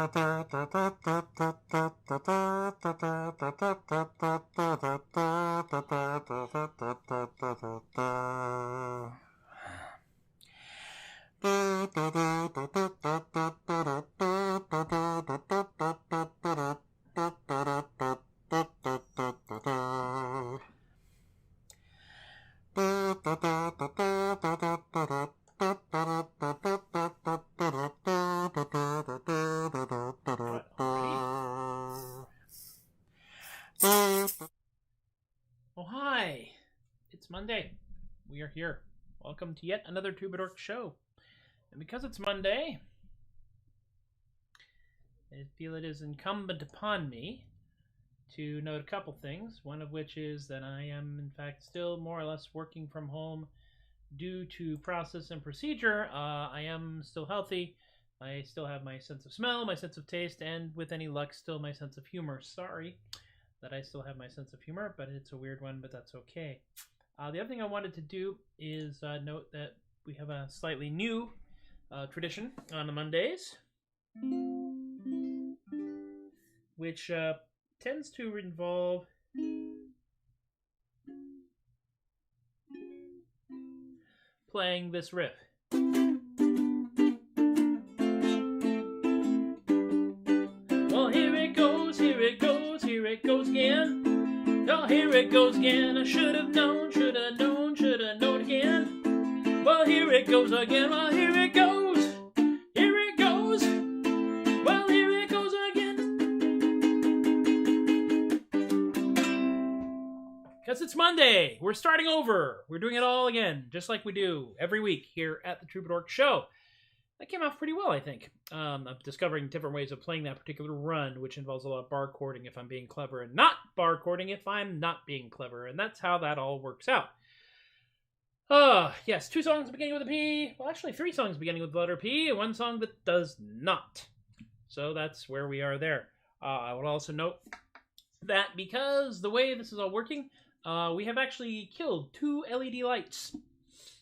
Oh, hi. It's Monday. We are here. Welcome to yet another Troubadork show. And because it's Monday, I feel it is incumbent upon me to note a couple things. One of which is that I am, in fact, still more or less working from home due to process and procedure. I am still healthy. I still have my sense of smell, my sense of taste, and with any luck, still my sense of humor. Sorry that I still have my sense of humor, but it's a weird one, but that's okay. The other thing I wanted to do is note that we have a slightly new tradition on the Mondays, which tends to involve playing this riff. Well, here it goes, here it goes, here it goes again. Oh, here it goes again. I should have known, should have known again. Well, here it goes again. Well, here it goes. Here it goes. Well, here it goes again. Because it's Monday. We're starting over. We're doing it all again, just like we do every week here at the Troubadork Show. That came off pretty well, I think. I'm discovering different ways of playing that particular run, which involves a lot of bar chording if I'm being clever, and not bar chording if I'm not being clever, and that's how that all works out. Yes, 2 songs beginning with a P. Well, actually, 3 songs beginning with the letter P, and 1 song that does not. So that's where we are there. I would also note that because the way this is all working, we have actually killed 2 LED lights.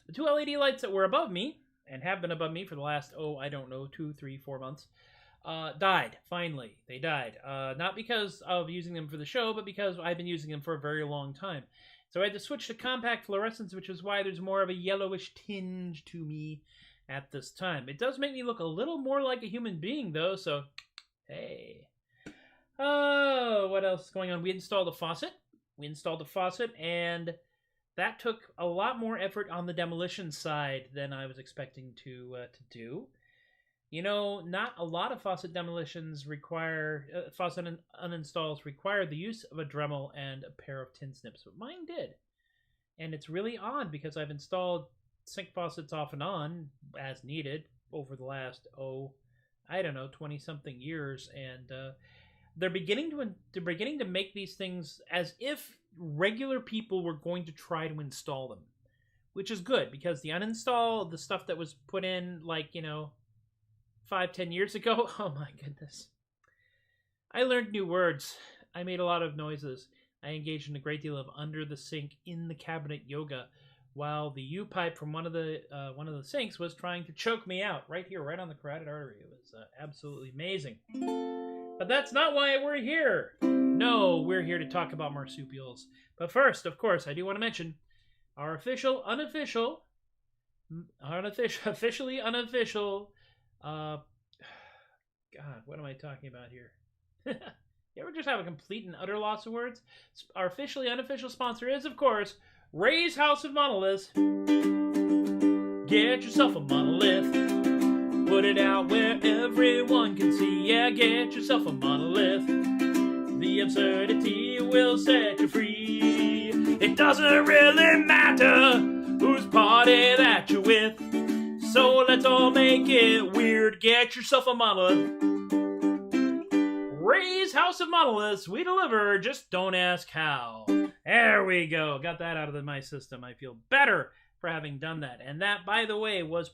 The 2 LED lights that were above me, and have been above me for the last, 2, 3, 4 months, died, finally. They died. Not because of using them for the show, but because I've been using them for a very long time. So I had to switch to compact fluorescence, which is why there's more of a yellowish tinge to me at this time. It does make me look a little more like a human being, though, so, hey. Oh, what else is going on? We installed a faucet. And that took a lot more effort on the demolition side than I was expecting to do. You know, not a lot of faucet demolitions require, faucet uninstalls require the use of a Dremel and a pair of tin snips, but mine did. And it's really odd because I've installed sink faucets off and on as needed over the last, 20-something years, and they're beginning to make these things as if regular people were going to try to install them, which is good because the uninstall, the stuff that was put in 5-10 years ago, oh my goodness. I learned new words. I made a lot of noises. I engaged in a great deal of under the sink, in the cabinet yoga, while the U-pipe from one of the sinks was trying to choke me out right here, right on the carotid artery. It was absolutely amazing. But that's not why we're here. No, we're here to talk about marsupials. But first, of course, I do want to mention our officially unofficial, God, what am I talking about here? You ever just have a complete and utter loss of words? Our officially unofficial sponsor is, of course, Ray's House of Monoliths. Get yourself a monolith. Put it out where everyone can see. Yeah, get yourself a monolith. The absurdity will set you free. It doesn't really matter whose party that you're with. So let's all make it weird. Get yourself a monolith. Ray's House of Monoliths. We deliver. Just don't ask how. There we go. Got that out of my system. I feel better for having done that. And that, by the way, was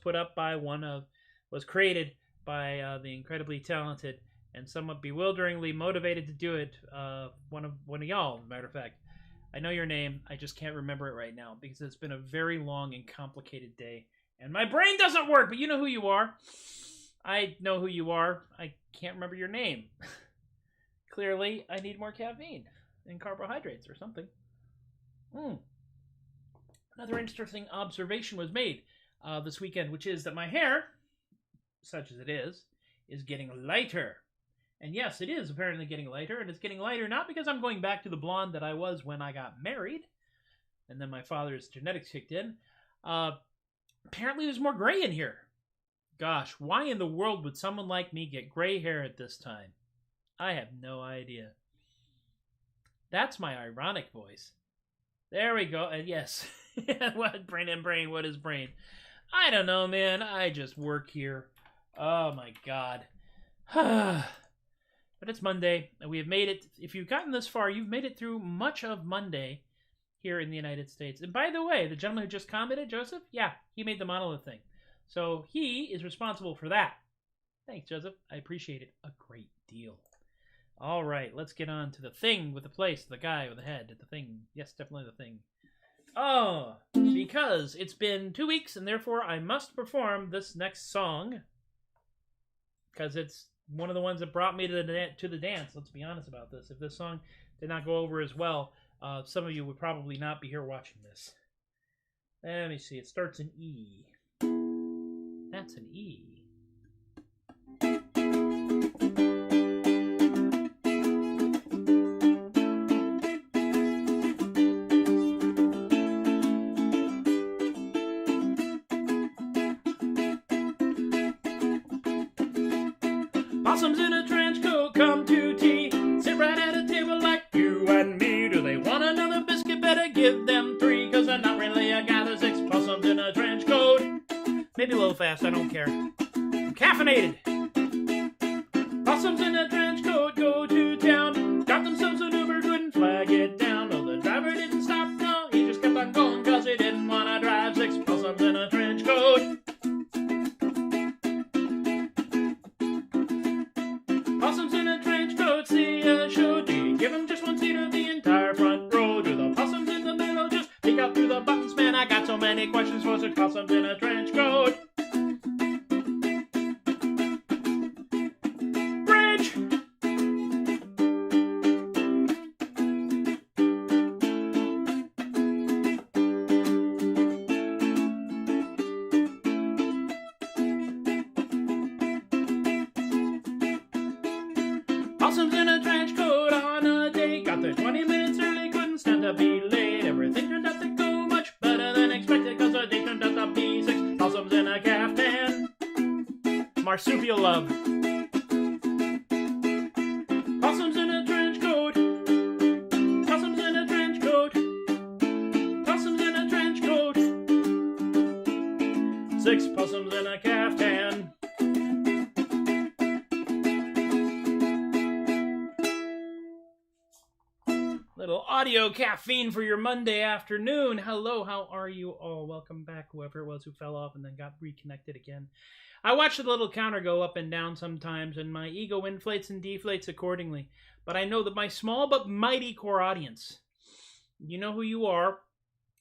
created by the incredibly talented and somewhat bewilderingly motivated to do it, one of y'all, as a matter of fact. I know your name, I just can't remember it right now, because it's been a very long and complicated day, and my brain doesn't work, but you know who you are. I know who you are. I can't remember your name. Clearly, I need more caffeine and carbohydrates or something. Another interesting observation was made this weekend, which is that my hair, such as it is getting lighter. And yes, it is apparently getting lighter, and it's getting lighter not because I'm going back to the blonde that I was when I got married, and then my father's genetics kicked in. Apparently there's more gray in here. Gosh, why in the world would someone like me get gray hair at this time? I have no idea. That's my ironic voice. There we go. Yes. What brain? What is brain? I don't know, man. I just work here. Oh my God. But it's Monday, and we have made it. If you've gotten this far, you've made it through much of Monday here in the United States. And by the way, the gentleman who just commented, Joseph, yeah, he made the monolith thing. So he is responsible for that. Thanks, Joseph. I appreciate it a great deal. All right, let's get on to the thing with the place, the guy with the head, the thing. Yes, definitely the thing. Oh, because it's been 2 weeks, and therefore I must perform this next song. Because it's one of the ones that brought me to the dance. Let's be honest about this. If this song did not go over as well, some of you would probably not be here watching this. Let me see. It starts in E. That's an E. Possums in a trench coat come to tea. Sit right at a table like you and me. Do they want another biscuit? Better give them 3, 'cause they're not really a guy. There's 6 possums in a trench coat. Maybe a little fast, I don't care. I'm caffeinated. Possums in a trench coat go to town. Got themselves an Uber, couldn't flag it down. No, the driver didn't stop, no, he just kept on going 'cause he didn't want to drive 6 possums in a trench coat. Possums in a trench coat see a show. Do you give them just one seat or the entire front row? Do the possums in the middle just peek out through the buttons? Man, I got so many questions for 6 possums in a trench coat. Bridge! Possums in a trench coat on a date. Got there 20 minutes early, couldn't stand to be late. Everything turned out to go much better than expected, 'cause the date turned out to be 6 possums in a caftan. Marsupial love. Possums in a trench coat. Possums in a trench coat. Possums in a trench coat. 6 possums in a caftan. Little audio caffeine for your Monday afternoon. Hello, how are you all? Welcome back, whoever it was who fell off and then got reconnected again. I watch the little counter go up and down sometimes, and my ego inflates and deflates accordingly. But I know that my small but mighty core audience, you know who you are,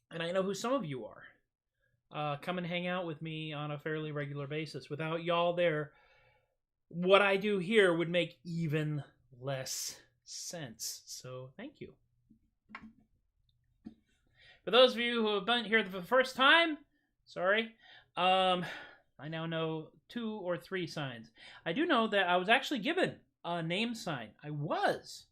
and I know who some of you are. Come and hang out with me on a fairly regular basis. Without y'all there, what I do here would make even less sense. So, thank you. For those of you who have been here for the first time, sorry, I now know 2 or 3 signs. I do know that I was actually given a name sign. I was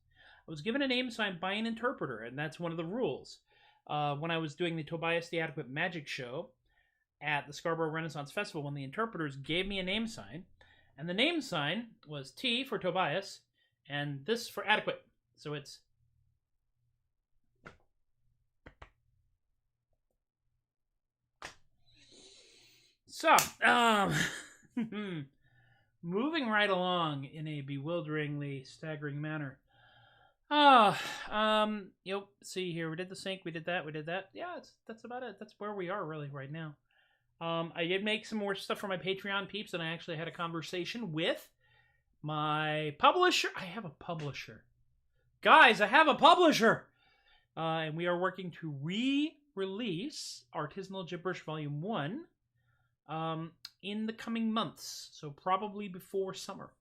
given a name sign by an interpreter, and that's one of the rules. When I was doing the Tobias the Adequate Magic Show at the Scarborough Renaissance Festival, when the interpreters gave me a name sign, and the name sign was T for Tobias, and this for Adequate. So it's so, moving right along in a bewilderingly staggering manner. See here, we did the sync, we did that. Yeah, that's about it. That's where we are really right now. I did make some more stuff for my Patreon peeps, and I actually had a conversation with my publisher. I have a publisher. Guys, I have a publisher! And we are working to re-release Artisanal Gibberish Volume 1 in the coming months. So probably before summer,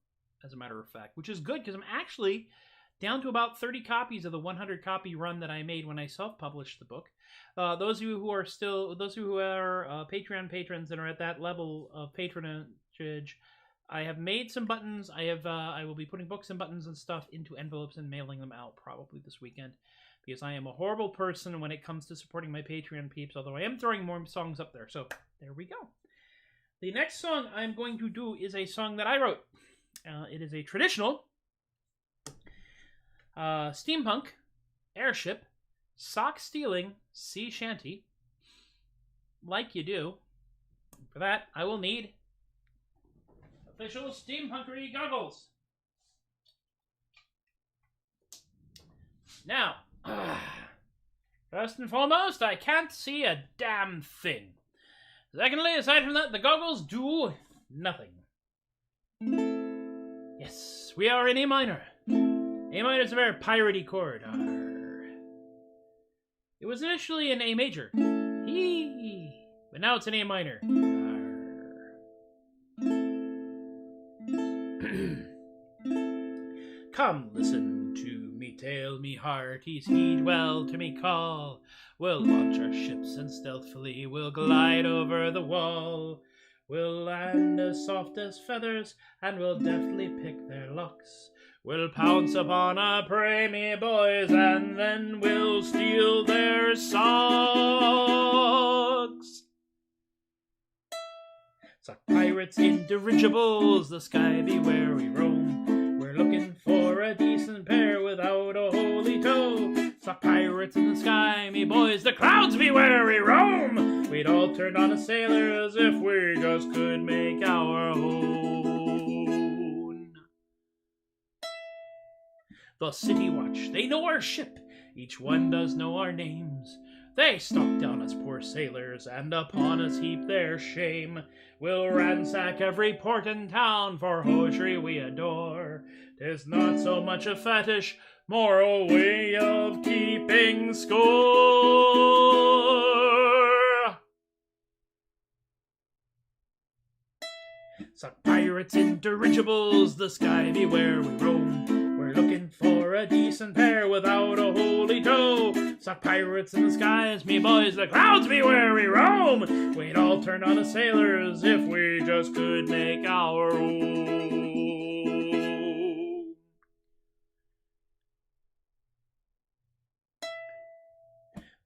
as a matter of fact, which is good because I'm actually down to about 30 copies of the 100 copy run that I made when I self-published the book. Those of you who are Patreon patrons and are at that level of patronage, I have made some buttons. I will be putting books and buttons and stuff into envelopes and mailing them out probably this weekend, because I am a horrible person when it comes to supporting my Patreon peeps, although I am throwing more songs up there. So there we go. The next song I'm going to do is a song that I wrote. It is a traditional steampunk, airship, sock-stealing sea shanty, like you do. For that, I will need official steampunkery goggles. Now, first and foremost, I can't see a damn thing. Secondly, aside from that, the goggles do nothing. Yes, we are in A minor. A minor is a very piratey chord. It was initially in A major. But now it's in A minor. Come, listen to me tale, me hearties, heed well to me call. We'll launch our ships and stealthily we'll glide over the wall. We'll land as soft as feathers and we'll deftly pick their locks. We'll pounce upon our prey, me boys, and then we'll steal their socks. Sock pirates in dirigibles, the sky be where we roam. We're looking for a decent pair without a holy toe. Sock pirates in the sky, me boys, the clouds be where we roam. We'd all turn on as sailors if we just could make our own. The city watch, they know our ship, each one does know our names. They stalk down us poor sailors, and upon us heap their shame. We'll ransack every port and town, for hosiery we adore. 'Tis not so much a fetish, more a way of keeping score. Sock pirates in dirigibles, the sky be where we roam. We're looking for a decent pair without a holy toe. Sock pirates in the skies, me boys, the clouds be where we roam. We'd all turn on as sailors if we just could make our own.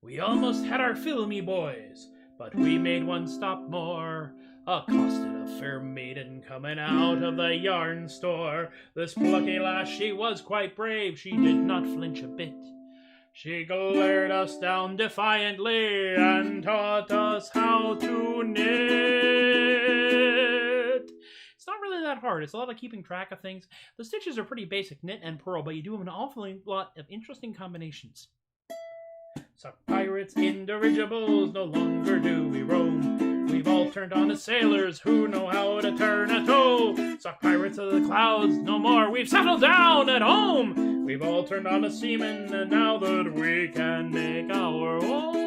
We almost had our fill, me boys, but we made one stop more. Accosted a fair maiden coming out of the yarn store. This plucky lass, she was quite brave, she did not flinch a bit. She glared us down defiantly and taught us how to knit. It's not really that hard. It's a lot of keeping track of things. The stitches are pretty basic, knit and purl, but you do have an awful lot of interesting combinations. Sock pirates in dirigibles, no longer do we roam. We've all turned on as sailors who know how to turn a toe. Sock pirates of the clouds, no more, we've settled down at home. We've all turned on as seamen, and now that we can make our own.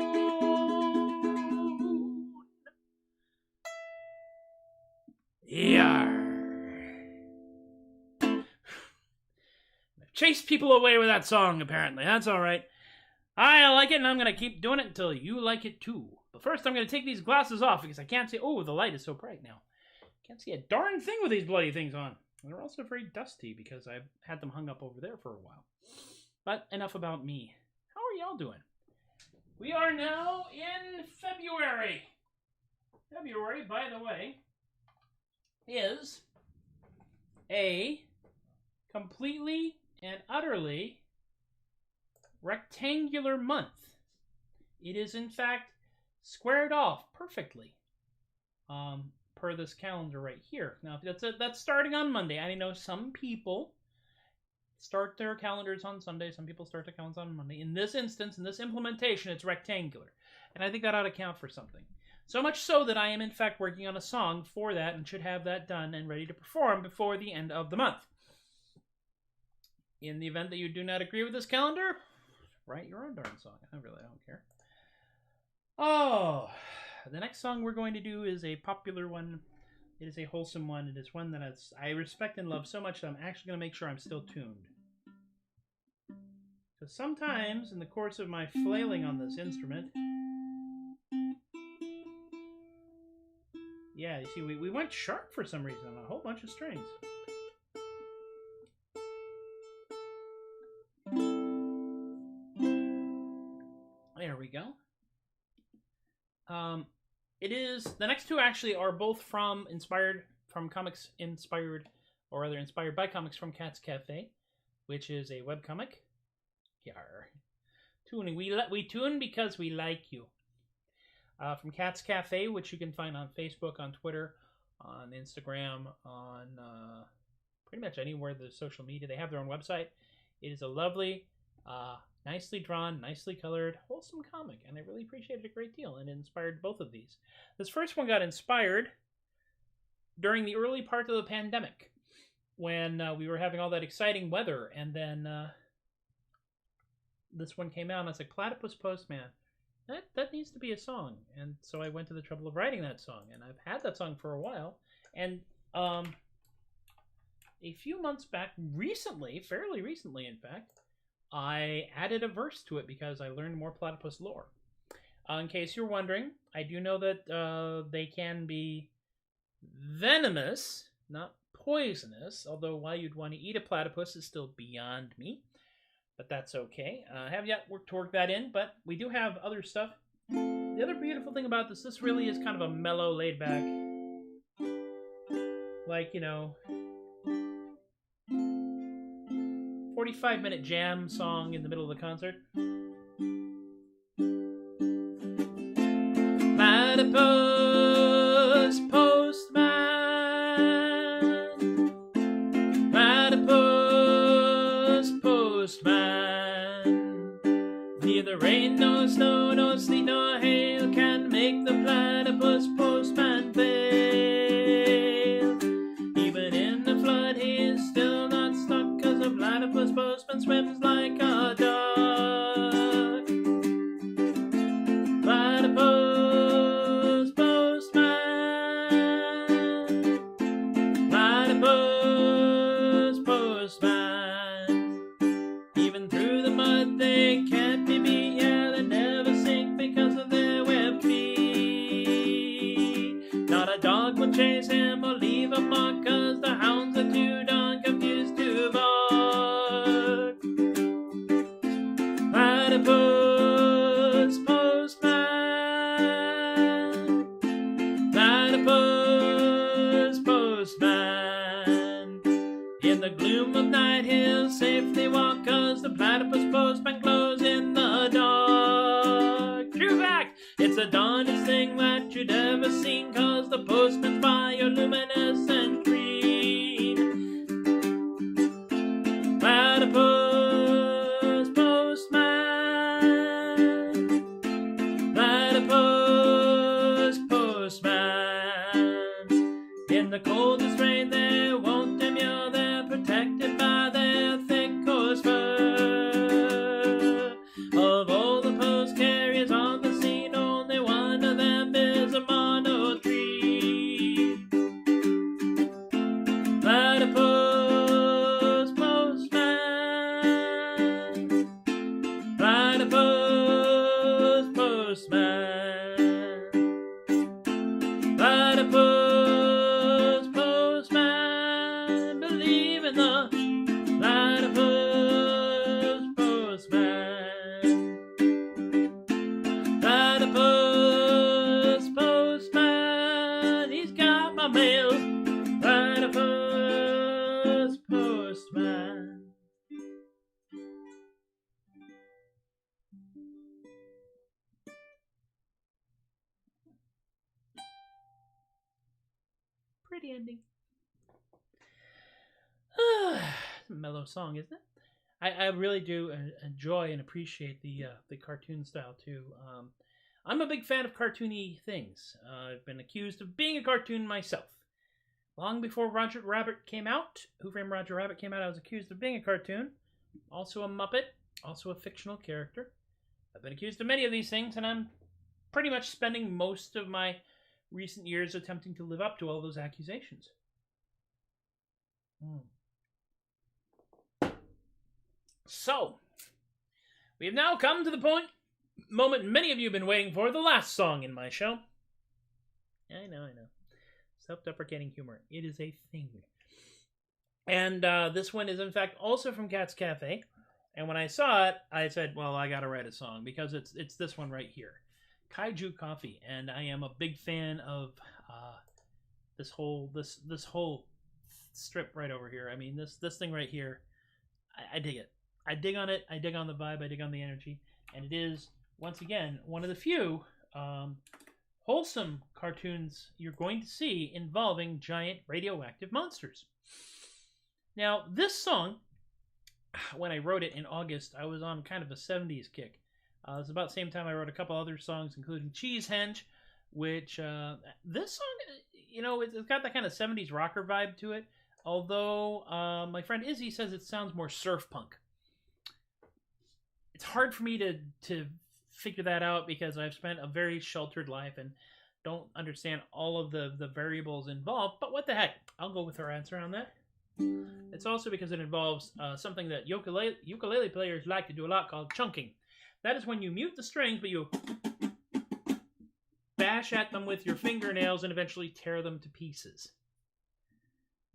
Yarr. I've chased people away with that song, apparently. That's alright. I like it, and I'm going to keep doing it until you like it too. But first, I'm going to take these glasses off because I can't see... Oh, the light is so bright now. Can't see a darn thing with these bloody things on. And they're also very dusty because I've had them hung up over there for a while. But enough about me. How are y'all doing? We are now in February. February, by the way, is a completely and utterly rectangular month. It is, in fact, squared off perfectly per this calendar right here. Now, that's starting on Monday. I know some people start their calendars on Sunday. Some people start their calendars on Monday. In this instance, in this implementation, it's rectangular. And I think that ought to count for something. So much so that I am, in fact, working on a song for that and should have that done and ready to perform before the end of the month. In the event that you do not agree with this calendar, write your own darn song. I really don't care. Oh, the next song we're going to do is a popular one. It is a wholesome one. It is one that I respect and love so much that I'm actually going to make sure I'm still tuned. Because sometimes, in the course of my flailing on this instrument... Yeah, you see, we went sharp for some reason on a whole bunch of strings. There we go. It is, the next two actually are both inspired by comics from Cat's Cafe, which is a webcomic. Yar. Tuning. We tune because we like you. From Cat's Cafe, which you can find on Facebook, on Twitter, on Instagram, on pretty much anywhere there's social media. They have their own website. It is a lovely, nicely drawn, nicely colored, wholesome comic, and I really appreciated it a great deal, and it inspired both of these. This first one got inspired during the early part of the pandemic, when we were having all that exciting weather, and then this one came out, and I was like, Platypus Postman. That needs to be a song. And so I went to the trouble of writing that song, and I've had that song for a while. And a few months back, fairly recently in fact, I added a verse to it because I learned more platypus lore. In case you're wondering, I do know that they can be venomous, not poisonous, although why you'd want to eat a platypus is still beyond me. But that's okay. I have yet to work that in, but we do have other stuff. The other beautiful thing about this really is kind of a mellow, laid-back, like, 45-minute jam song in the middle of the concert. Platypus Postman, Platypus Postman. Neither rain, no snow, no sleet, no hail can make the Platypus Postman fail. Even in the flood, he is still not stuck, 'cause the Platypus Postman swims like a duck. Platypus Postman, Platypus Postman. Even through the mud, they can't be beat. Yeah, they never sink because of their webbed feet. Not a dog will chase him or leave a mark, 'cause the hounds are too darn confused to bark. Platypus Postman, Platypus Postman. In the gloom of night he'll safely walk, 'cause the Platypus Postman glows in the dark. True fact, it's the darndest thing that you'd ever seen, 'cause the postman's bioluminescent green. Platypus Postman, Platypus Postman. In the coldest rain they won't demur, they're protected by their thick coarse fur. Of all the post carriers on the scene, only one of them is a monotree. Platypus Postman, Platypus Postman, Platypus Postman. Believe in the Platypus Postman. Platypus Postman, he's got my mail. Platypus Postman. Pretty ending. Mellow song, isn't it? I really do enjoy and appreciate the cartoon style too. I'm a big fan of cartoony things. I've been accused of being a cartoon myself. Long before Roger Rabbit came out, Who Framed Roger Rabbit came out, I was accused of being a cartoon. Also a Muppet, also a fictional character. I've been accused of many of these things, and I'm pretty much spending most of my recent years attempting to live up to all those accusations. So, we have now come to the moment many of you have been waiting for, the last song in my show. I know. Self-deprecating humor. It is a thing. And this one is, in fact, also from Cat's Cafe. And when I saw it, I said, well, I gotta write a song, because it's this one right here. Kaiju Coffee. And I am a big fan of this whole strip right over here. I mean, this thing right here, I dig it. I dig on it. I dig on the vibe. I dig on the energy. And it is, once again, one of the few wholesome cartoons you're going to see involving giant radioactive monsters. Now, this song, when I wrote it in August, I was on kind of a 70s kick. It was about the same time I wrote a couple other songs, including Cheese Henge, which, this song, you know, it's got that kind of 70s rocker vibe to it. Although, my friend Izzy says it sounds more surf punk. It's hard for me to figure that out because I've spent a very sheltered life and don't understand all of the variables involved. But what the heck? I'll go with her answer on that. It's also because it involves something that ukulele players like to do a lot called chunking. That is when you mute the strings, but you bash at them with your fingernails and eventually tear them to pieces.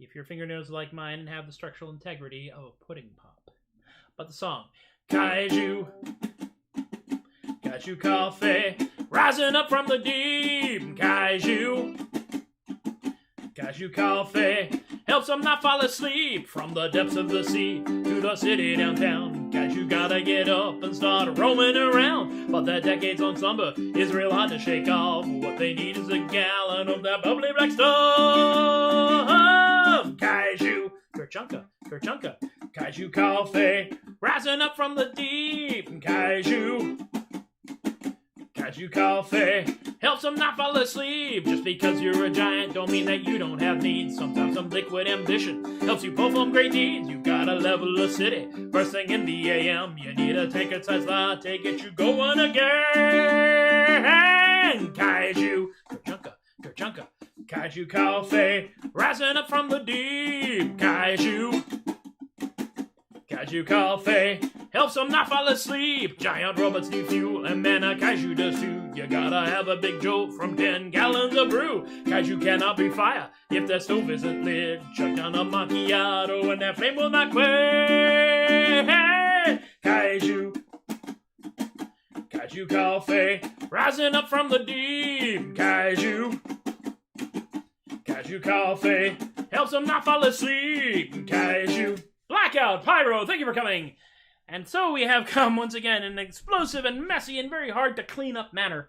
If your fingernails are like mine and have the structural integrity of a pudding pop. But the song, Kaiju Coffee, rising up from the deep. Kaiju Coffee helps them not fall asleep. From the depths of the sea to the city downtown, Kaiju gotta get up and start roaming around. But that decades-long slumber is real hard to shake off. What they need is a gallon of that bubbly black stuff. Kaiju Kerchunka, Kaiju Coffee, rising up from the deep. Kaiju Coffee helps them not fall asleep. Just because you're a giant don't mean that you don't have needs. Sometimes some liquid ambition helps you perform great deeds. You gotta level a city first thing in the AM. You need a tanker-sized latte, get you going again. Kaiju Kerchunka, Kaiju Coffee, rising up from the deep. Kaiju Coffee helps them not fall asleep. Giant robots need fuel, and man, a Kaiju does too. You gotta have a big jolt from 10 gallons of brew. Kaiju cannot be fire if that stove isn't lit. Chuck down a macchiato, and that flame will not quit. Kaiju Coffee, rising up from the deep. Kaiju Coffee helps them not fall asleep. Kaiju Blackout, Pyro, thank you for coming. And so we have come once again in an explosive and messy and very hard to clean up manner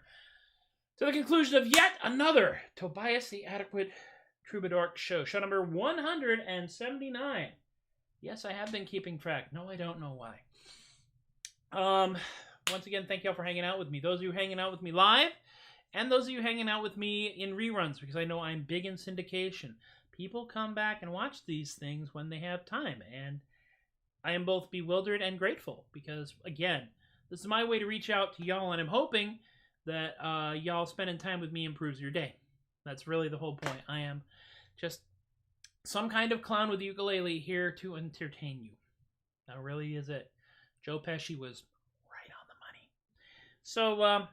to the conclusion of yet another Tobias the Adequate Troubadork show number 179. Yes, I have been keeping track. No, I don't know why. Once again, thank you all for hanging out with me. Those of you hanging out with me live, and those of you hanging out with me in reruns, because I know I'm big in syndication. People come back and watch these things when they have time, and I am both bewildered and grateful, because, again, this is my way to reach out to y'all, and I'm hoping that y'all spending time with me improves your day. That's really the whole point. I am just some kind of clown with a ukulele here to entertain you. That really is it. Joe Pesci was right on the money. So,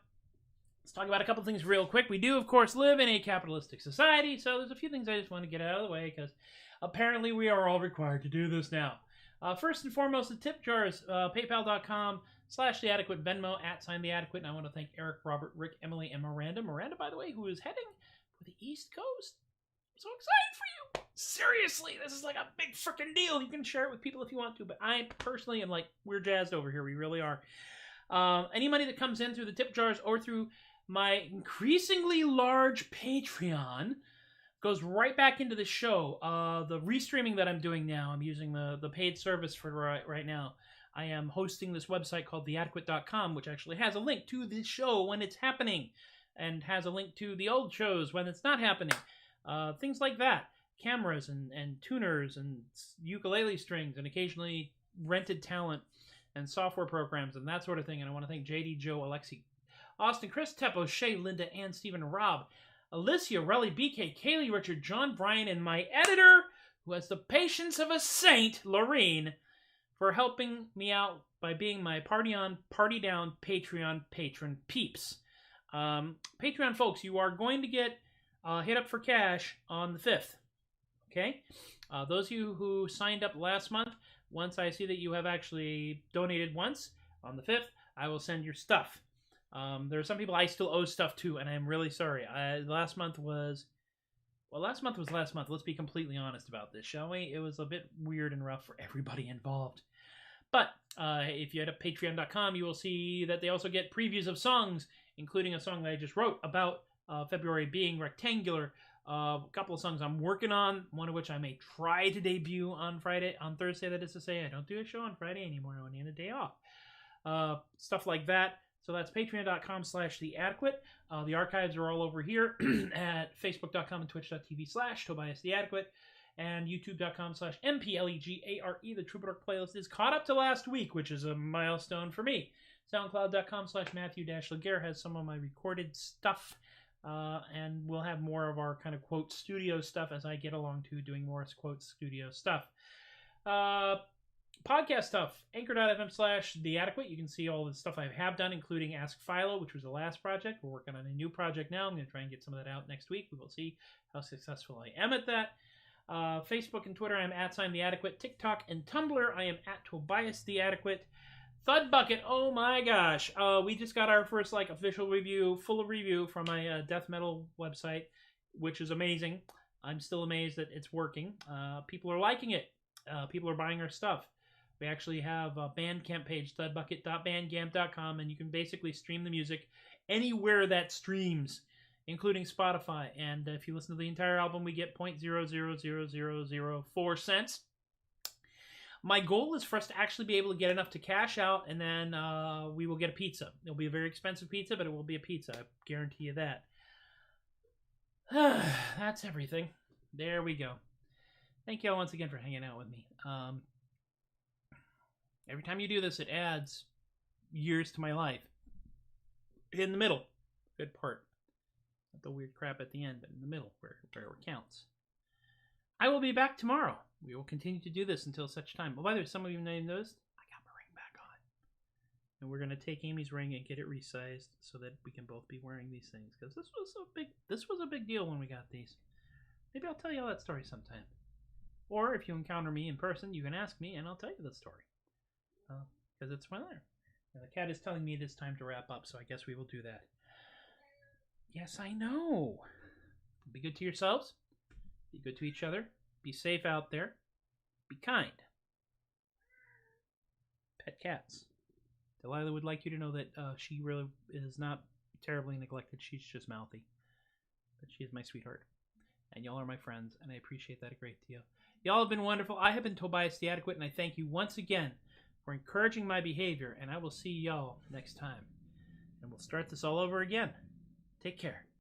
let's talk about a couple things real quick. We do, of course, live in a capitalistic society, so there's a few things I just want to get out of the way, because apparently we are all required to do this now. First and foremost, the tip jars, paypal.com/theadequate, Venmo, @theadequate, and I want to thank Eric, Robert, Rick, Emily, and Miranda. Miranda, by the way, who is heading for the East Coast. I'm so excited for you. Seriously, this is like a big freaking deal. You can share it with people if you want to, but I personally am like, we're jazzed over here. We really are. Any money that comes in through the tip jars or through my increasingly large Patreon goes right back into the show. The restreaming that I'm doing now, I'm using the paid service for right now. I am hosting this website called theadequate.com, which actually has a link to this show when it's happening, and has a link to the old shows when it's not happening. Things like that. Cameras and tuners and ukulele strings and occasionally rented talent and software programs and that sort of thing. And I want to thank JD, Joe, Alexi, Austin, Chris, Teppo, Shay, Linda, Ann, Stephen, Rob, Alicia, Relly, BK, Kaylee, Richard, John, Brian, and my editor, who has the patience of a saint, Lorene, for helping me out by being my Party On, Party Down Patreon patron peeps. Patreon folks, you are going to get hit up for cash on the 5th. Okay? Those of you who signed up last month, once I see that you have actually donated once on the 5th, I will send your stuff. There are some people I still owe stuff to, and I'm really sorry. Last month was last month. Let's be completely honest about this, shall we? It was a bit weird and rough for everybody involved. But if you head up patreon.com, you will see that they also get previews of songs, including a song that I just wrote about February being rectangular. A couple of songs I'm working on, one of which I may try to debut on Thursday, that is to say. I don't do a show on Friday anymore. I need a day off. Stuff like that. So that's patreon.com/theadequate. The archives are all over here at facebook.com and twitch.tv/TobiasTheAdequate. And youtube.com/MPLEGARE. The Troubadork playlist is caught up to last week, which is a milestone for me. SoundCloud.com/Matthew-Laguerre has some of my recorded stuff. And we'll have more of our kind of quote studio stuff as I get along to doing more quote studio stuff. Podcast stuff, anchor.fm/theadequate. You can see all the stuff I have done, including Ask Philo, which was the last project. We're working on a new project now. I'm going to try and get some of that out next week. We will see how successful I am at that. Facebook and Twitter, I'm @theadequate. TikTok and Tumblr, I am @TobiasTheAdequate. THUD Bucket, oh my gosh. We just got our first official review, full review from my death metal website, which is amazing. I'm still amazed that it's working. People are liking it. People are buying our stuff. We actually have a Bandcamp page, thudbucket.bandcamp.com, and you can basically stream the music anywhere that streams, including Spotify. And if you listen to the entire album, we get 0.000004 cents. My goal is for us to actually be able to get enough to cash out, and then we will get a pizza. It'll be a very expensive pizza, but it will be a pizza. I guarantee you that. That's everything. There we go. Thank you all once again for hanging out with me. Every time you do this, it adds years to my life. In the middle, good part. Not the weird crap at the end, but in the middle, where it counts. I will be back tomorrow. We will continue to do this until such time. Oh, by the way, some of you may have noticed, I got my ring back on. And we're going to take Amy's ring and get it resized so that we can both be wearing these things. Because this was a big deal when we got these. Maybe I'll tell you all that story sometime. Or if you encounter me in person, you can ask me and I'll tell you the story. Because it's right there. And the cat is telling me it is time to wrap up, so I guess we will do that. Yes, I know. Be good to yourselves. Be good to each other. Be safe out there. Be kind. Pet cats. Delilah would like you to know that she really is not terribly neglected. She's just mouthy. But she is my sweetheart. And y'all are my friends, and I appreciate that a great deal. Y'all have been wonderful. I have been Tobias the Adequate, and I thank you once again for encouraging my behavior, and I will see y'all next time. And we'll start this all over again. Take care.